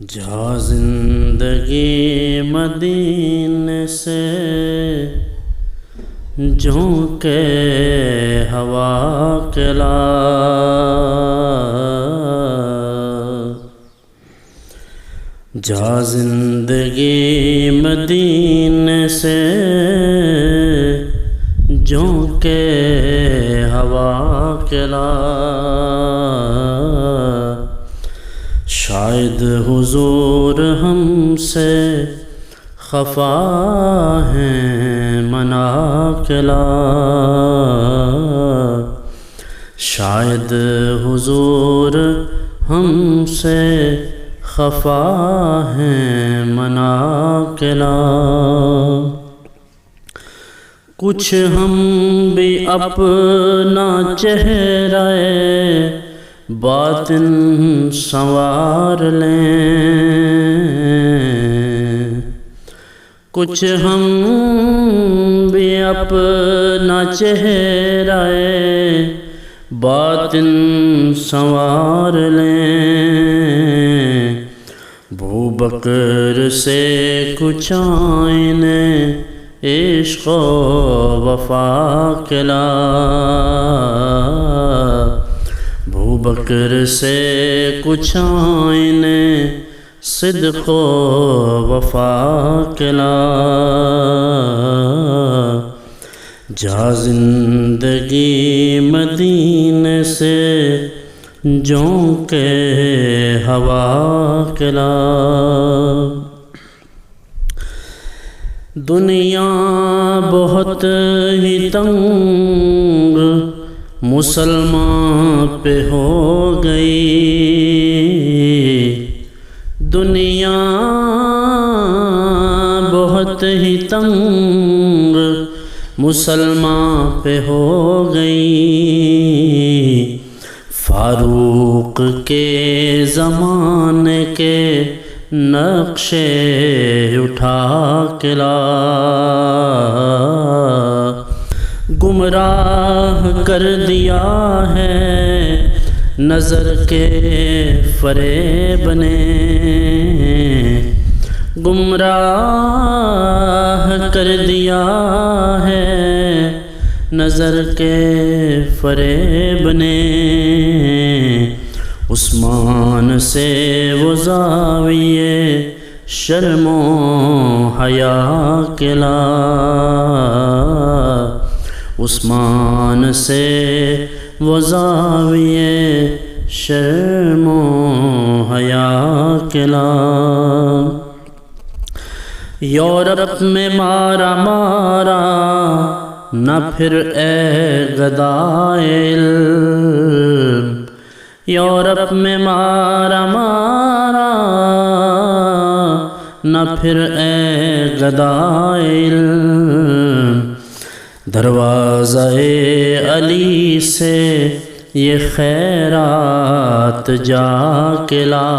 جا زندگی مدینے سے جھونکے ہوا کلا، جا زندگی مدینے سے جھونکے ہوا کلا، شاید حضور ہم سے خفا ہیں مناقلا، شاید حضور ہم سے خفا ہیں مناقلا، کچھ ہم بھی اپنا چہرہ باطن سنوار لیں، کچھ ہم بھی اپنا چہرہ باطن سنوار لیں، ابوبکر سے کچھ آئینے عشق و وفا کلا، ابوبکر سے کچھ آئینے صدق و وفا کلا، جا زندگی مدینے سے جھونکے ہوا کلا، دنیا بہت ہی تنگ مسلمان پہ ہو گئی، دنیا بہت ہی تنگ مسلمان پہ ہو گئی، فاروق کے زمانے کے نقشے اٹھا کے لا، گمراہ کر دیا ہے نظر کے فریب نے، گمراہ کر دیا ہے نظر کے فریب نے، عثمان سے وہ زاویے شرم و حیا کلا، عثمان سے وہ زاویے شرم و حیا کلا، یورپ میں مارا مارا نہ پھر اے گدائے علم، یورپ میں مارا مارا نہ پھر اے گدائے علم، دروازہ علی سے یہ خیرات جا کے لا،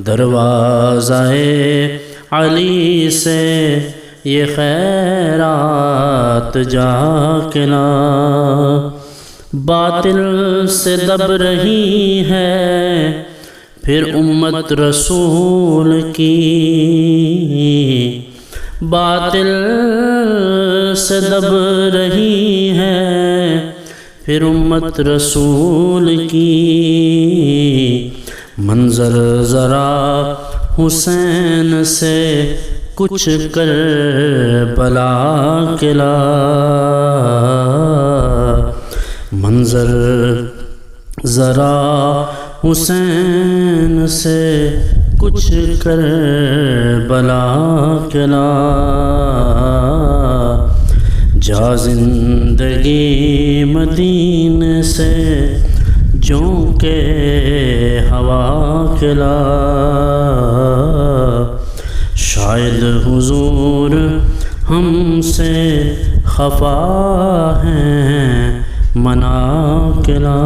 دروازہ علی سے یہ خیرات جا کے لا، باطل سے دب رہی ہے پھر امت رسول کی، باطل سے دب رہی ہے پھر امت رسول کی، منظر ذرا حسین سے کچھ کر بلا کلا، منظر ذرا حسین سے کچھ کر بلا کلا، جا زندگی مدینے سے جھونکے ہوا کلا، شاید حضور ہم سے خفا ہیں مناقلا۔